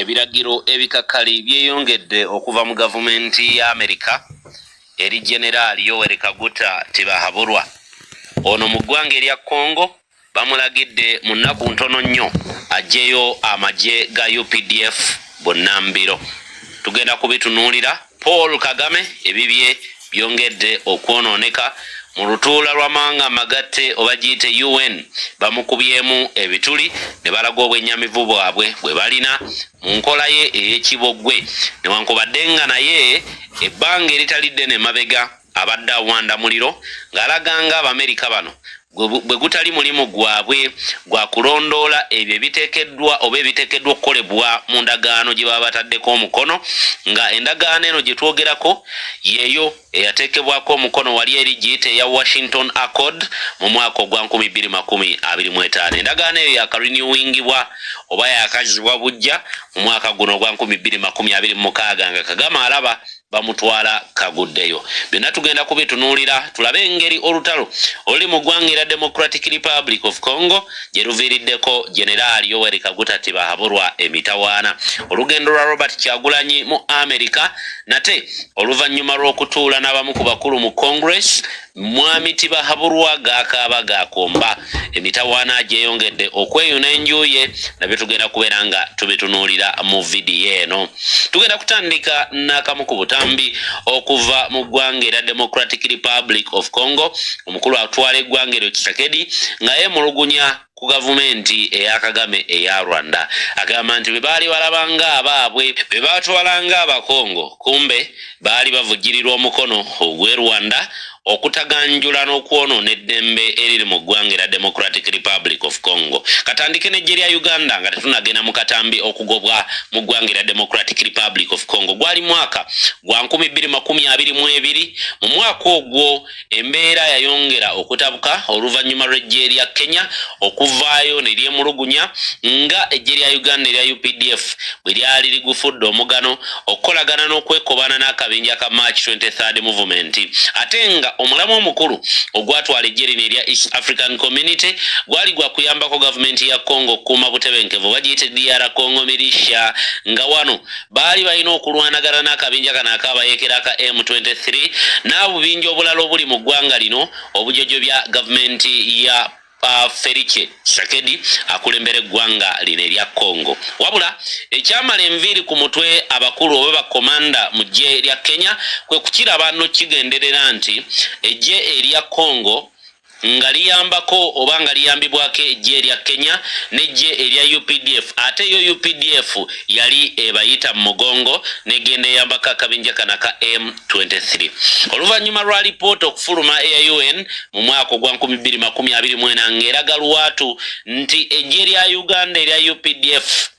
ebiragiro ebikakali byeyongedde okuva mu gavumenti ya Amerika eri General Yoweri Kaguta Tibahaburwa. Ono mu ggwanga erya Congo bamulagidde mu nnaku ntono nnyo ajjeyo amagye ga UPDF Bunnambiro. Tugenda kubitunuulira. Paul Kagame ebibye byongedde okwonooneka mu lutuula lw'amawanga amagatte oba giyite UN bamukubyemu ebituli ne balaga obwennyamivu bwabwe bwe balina mu nkola ye ey'ekibogwe newankubadde nga naye ebbanga eritalidde ne mabega abadde awanda muliro ng'alaganga Abamerika bano bwe gutali mulimu gwabwe gwa kulondoola ebyo ebiteekeddwa oba ebiteekeddwa okukolebwa mu ndagaano gye baba bataddeko omukono, nga endagaano eno gye twogerako yeeyo eyateekebwako omukono wali eri giyite eya Washington Accord mu mwaka ogwa 2025. Endagaano eyo yakarenewingibwa oba yakazibwa bujja mu mwaka guno ogwa 2026 nga Kagame alaba bamutwala kaguddeyo. Byonna tugenda kubitunuulira tulabe engeri olutalo oli mu ggwanga erya Democratic Republic of Congo gye luviiriddeko General Yoweri Kaguta Tibahaburwa emitawaana. Olugendo lwa Robert Kyagulanyi mu Amerika nate oluvannyuma lw'okutuula n'abamu ku bakulu mu Congress, Mwami Tibahaburwa gaakaaba gaakomba. Emitawaana gyeyongedde okweyuna enjuye nabyo tugenda kubeera nga tubitunuulira mu vidiyo eno. Tugenda kutandika n'akamu ku butambi okuva mu ggwanga erya Democratic Republic of Congo. Omukulu atwala eggwanga eryo Tshisekedi nga yeemulugunya ku gavumenti eya Kagame eya Rwanda. Agamba nti bwe baali balabanga abaabwe bwe batwalanga Abakongo kumbe baali bavujjirirwa omukono ogw'e Rwanda okutaganjula n'okwonoona eddembe eriri mu ggwanga erya Democratic Republic of Congo. Katandike n'eggye lya Uganda nga tetunagenda mu katambi okugobwa mu ggwanga erya Democratic Republic of Congo. Gwali mwaka gwa 2022. Mu mwaka ogwo embeera yayongera okutabuka oluvannyuma lw'eggye lya Kenya okuvaayo ne lyemulugunya nga eggye lya Uganda erya UPDF bwe lyali ligufudde omugano okukolagana n'okwekobana n'akabinja ka March 23rd movement. Ate nga omulamu omukulu ogwatwala eggye lino erya East African Community gwali gwa kuyambako gavumenti ya Congo okukuuma butebenkevu bagiyite DR Congo Militia, nga wano baali balina okulwanagana n'akabinja kano akaabayeekera ka M23 n'obubinja obulala obuli mu ggwanga lino obujojo bya gavumenti ya Feriche Tshisekedi akulembera eggwanga lino erya Congo. Wabula ekyamala enviiri ku mutwe abakulu oba bakomanda mu ggye lya Kenya kwe kukiraba no kigenderera nti eggye erya Congo nga liyambako oba nga liyambibwako eggye erya Kenya n'eggye erya UPDF, ate yo UPDF yali ebayita mu mugongo negenda eyambako akabinja kana ka M23. Oluvannyuma lwa lipoota okufuluma eya UN mu mwaka ogwa 2024 ng'eraga lwatu nti eggye lya Uganda erya UPDF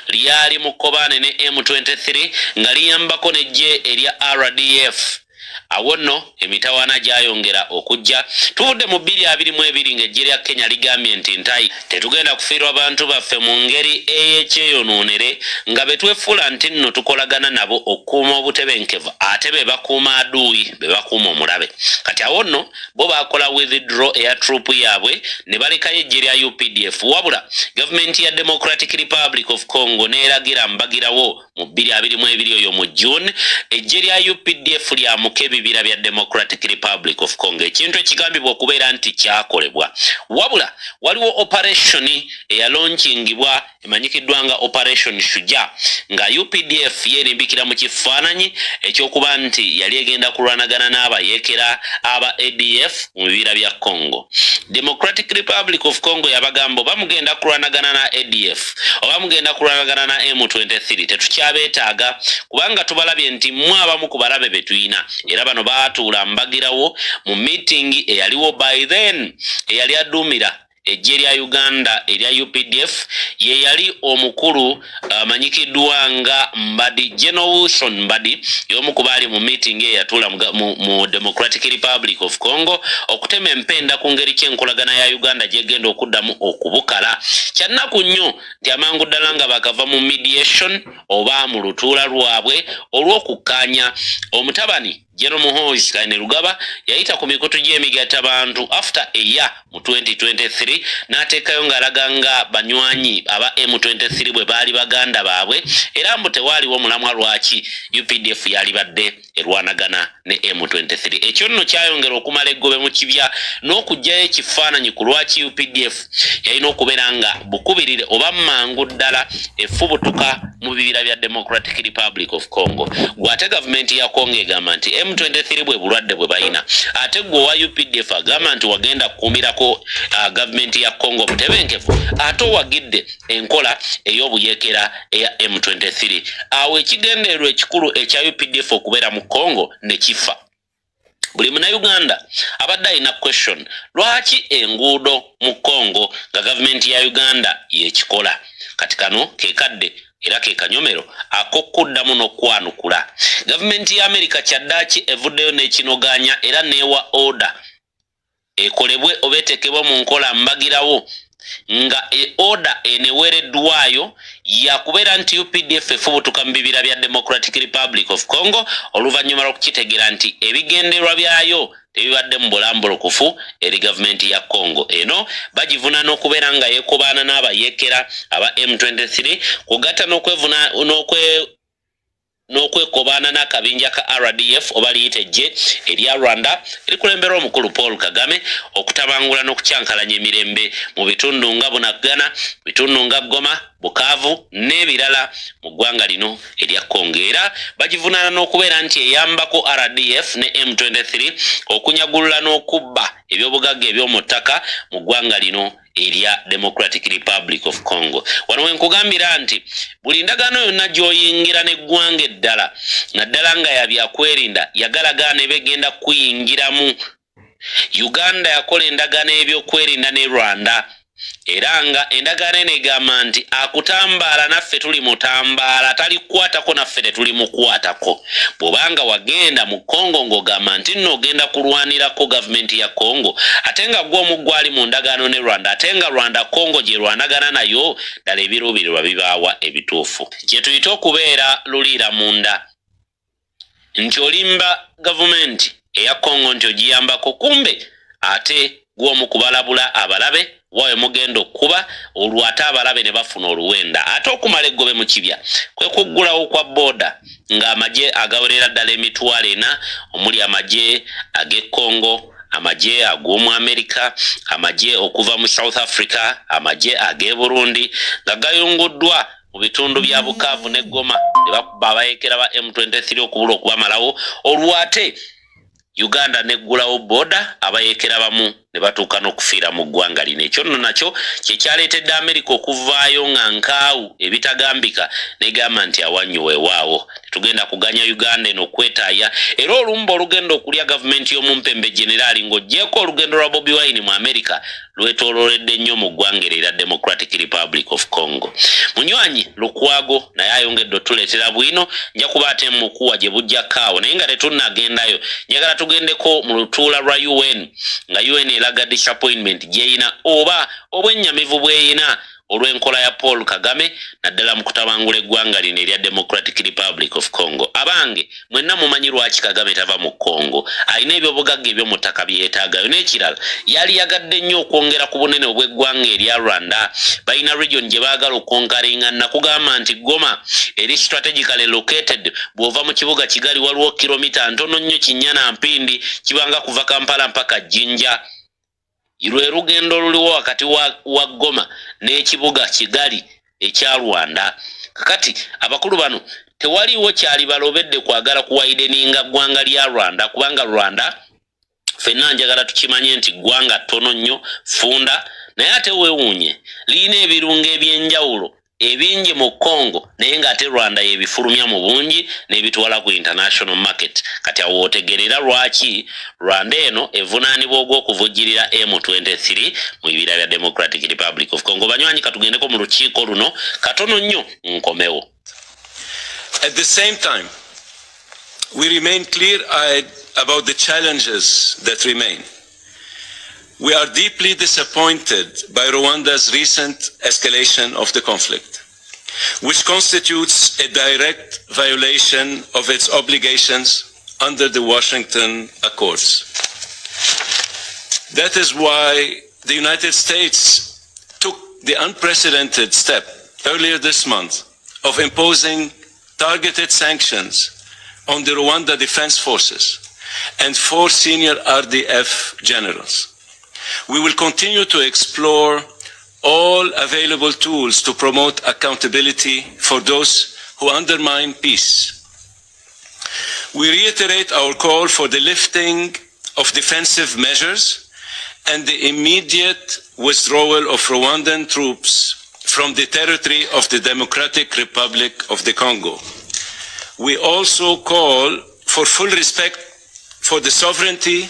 lyali mu kkobaane ne M23 nga liyambako n'eggye erya RDF. Awo nno emitawaana gyayongera okujja. Tuvudde mu 2022 ng'eggye lya Kenya ligambye nti ntayi tetugenda kufiirwa bantu baffe mu ngeri ey'ekyeyonoonere nga betwefuula nti nno tukolagana nabo okukuuma obutebenkevu ate be bakuuma aduuyi be bakuuma omulabe. Kati awo nno bo baakola withdraw eya troop yaabwe ne balekayo eggye lya UPDF. Wabula gavumenti ya Democratic Republic of Congo neeragira mbagirawo mu 2022 oyo mu June eggye lya UPDF lyamuka ebibira bya Democratic Republic of Congo. Ekintu ekigambibwa okubeera nti kyakolebwa. Wabula waliwo operation eyalaunchingibwa emanyikiddwa nga Operation Shujaa nga UPDF yeerimbikira mu kifaananyi ekyokuba nti yali egenda kulwanagana n'abayeekera aba ADF mu bibira bya Congo. Democratic Republic of Congo yabagamba oba mugenda kulwanagana na ADF oba mugenda kulwanagana na M23 tetukyabeetaaga kubanga tubalabye nti mwe abamu ku balabe betuyina era bano baatuula mbagirawo mu meeting eyaliwo by then eyali aduumira eggye lya Uganda erya UPDF ye yali omukulu amanyikiddwa nga Mbadi, General Wilson Mbadi y'omu ku baali mu meeting eyatuula mu Democratic Republic of Congo okutema empenda ku ngeri ky'enkolagana ya Uganda gyegenda okuddamu okubukala. Kyannaku nnyo nti amangu ddala nga bakava mu mediation oba mu lutuula lwabwe olw'okukkaanya omutabani General Muhoozi Kainerugaba yayita ku mikutu gy'emigatta bantu after a year mu 2023 n'ateekayo ng'alaganga banywanyi aba M23 bwe baali baganda baabwe era mbu tewaaliwo mulamwa lwaki UPDF yali badde erwanagana ne M23. Ekyo nno kyayongera okumala eggobe mu kibya n'okugyayo ekifaananyi ku lwaki UPDF yalina okubeera nga bukubirire oba mangu ddala efubutuka mu bibira bya Democratic Republic of Congo. Gwate gavumenti ya Congo egamba nti M23 bwe bulwadde bwe bayina ate gwe wa UPDF agamba nti wagenda kukumirako gavumenti ya Congo butebenkevu ate wagidde enkola ey'obuyekera eya M23. Awo ekigendeerwa ekikulu ekya UPDF okubeera mu Congo ne kifa. Buli Munnayuganda abadde alina question lwaki enguudo mu Congo nga gavumenti ya Uganda yekikola. Kati kano kekadde era ke kanyomero akokuddamu n'okwanukula. Gavumenti ya Amerika kyaddaaki evuddeyo n'ekinoganya era neewa order ekolebwe obeetekebwe mu nkola mbagirawo nga order eneweereddwayo yakubeera nti UPDF efubutuka mu bibira bya Democratic Republic of Congo oluvannyuma lw'okukitegeera nti ebigendererwa byayo tebibadde mu bulambulukufu eri gavumenti ya Congo. Eno bagivuna n'okubeera nga yeekobaana n'abayeekera aba M23 kugatta n'okwekobaana n'akabinja ka RDF oba liyite ejje erya Rwanda erikulemberwa omukulu Paul Kagame okutabangula n'okukyankalanya emirembe mu bitundu nga Bunagana, bitundu nga Goma, Bukavu n'ebirala mu ggwanga lino erya Congo. Era bagivunaana n'okubeera nti eyambako RDF ne M23 okunyagulula n'okubba ebyobugagga eby'omu ttaka mu ggwanga lino erya Democratic Republic of Congo. Wano wenkugambira nti buli ndagaano yonna gy'oyingira n'eggwanga eddala naddala nga yabyakwerinda yagalagaana ebegenda kuyingiramu. Uganda yakola endagaano ebyokwerinda ne Rwanda era nga endagaano eno egamba nti akutambaala naffe tuli mutambaala talikwatako naffe tetuli mukwatako. Bw'obanga wagenda mu Congo ng'ogamba nti nno ogenda kulwanirako gavumenti ya Congo ate nga gwe omu gwali mu ndagaano ne Rwanda ate nga Rwanda Congo gye lwanagana nayo ddala ebiruubirirwa bibaawa ebituufu. Kye tuyita okubeera luliira munda nti olimba gavumenti eya Congo nti ogiyambako kumbe ate gwe omu kubalabula abalabe wawe mugenda okuba olwo ate abalabe ne bafuna oluwenda ate okumala eggobe mu kibya kwe kuggulawo kwa booda ng'amagye agawerera ddala emitwalo 4 omuli amagye ag'e Congo, amagye ag'omu Amerika, amagye okuva mu South Africa, amagye ag'e Burundi nga gayunguddwa mu bitundu bya Bukavu ne Goma ne bakuba abayeekera ba M23 okubula okubamalawo olwo ate Uganda neggulawo booda abayeekera bamu ne batuuka n'okufiira mu ggwanga lino. Ekyo nno nakyo kye kyaleetedde Amerika okuvaayo nga nkaawu ebitagambika negamba nti awanyu weewaawo tetugenda kuganya Uganda eno okwetaaya era olumba olugenda okulya gavumenti y'omumpembe generaali ng'oggyeko olugendo lwa Bobi Wine mu Amerika lwetoololedde nnyo mu ggwanga era Democratic Republic of Congo. Munywanyi Lukwago naye ayongedde otuleetera bwino nja kuba ate mukuwa gye bujjakaawo naye nga tetunnagendayo njagala tugendeko mu lutuula lwa UN nga UN elaga disappointment gyeyina oba obwennyamivu bweyina olw'enkola ya Paul Kagame naddala mu kutabangula eggwanga lino erya Democratic Republic of Congo. Abange mwenna mumanyi lwaki Kagame tava mu Congo alina ebyobugagga eby'omu ttaka byeyeetaagayo n'ekirala yali yagadde nnyo okwongera ku bunene obw'eggwanga erya Rwanda balina region gye baagala okonkalinga nakugamba nti Goma eri strategically located bw'ova mu kibuga Kigali waliwo kilomita ntono nnyo Kinyana Mpindi kibanga kuva Kampala mpaka Jinja lwe lugendo luliwo wakati wa Goma n'ekibuga Kigali ekya Rwanda. Kakati abakulu bano tewaliwo kyali balobedde kwagala kuwaideninga ggwanga lya Rwanda kubanga Rwanda ffenna njagala tukimanye nti ggwanga ttono nnyo funda naye ate weewuunye lirina ebirungo ebyenjawulo ebingi mu Congo naye ng'ate Rwanda yebifulumya mu bungi n'ebitwala ku international market. Kati awo otegerera lwaki Rwanda eno evunaanibwa ogw'okuvujjirira M23 mu bibira bya Democratic Republic of Congo. Banywanyi katugendeko mu lukiiko luno katono nnyo nkomewo. At the same time, we remain clear-eyed about the challenges that remain. We are deeply disappointed by Rwanda's recent escalation of the conflict, which constitutes a direct violation of its obligations under the Washington Accords. That is why the United States took the unprecedented step earlier this month of imposing targeted sanctions on the Rwanda Defense Forces and 4 senior RDF generals. We will continue to explore all available tools to promote accountability for those who undermine peace. We reiterate our call for the lifting of defensive measures and the immediate withdrawal of Rwandan troops from the territory of the Democratic Republic of the Congo. We also call for full respect for the sovereignty,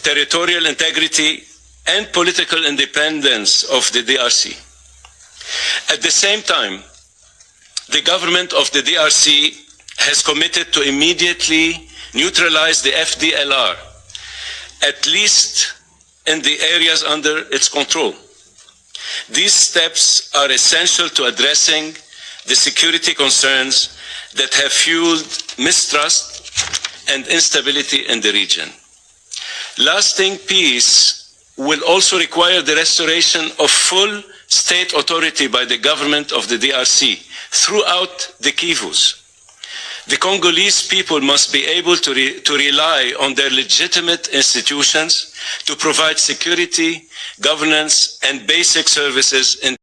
territorial integrity, and political independence of the DRC. At the same time, the government of the DRC has committed to immediately neutralize the FDLR, at least in the areas under its control. These steps are essential to addressing the security concerns that have fueled mistrust and instability in the region. Lasting peace will also require the restoration of full state authority by the government of the DRC throughout the Kivus. The Congolese people must be able to rely on their legitimate institutions to provide security, governance, and basic services in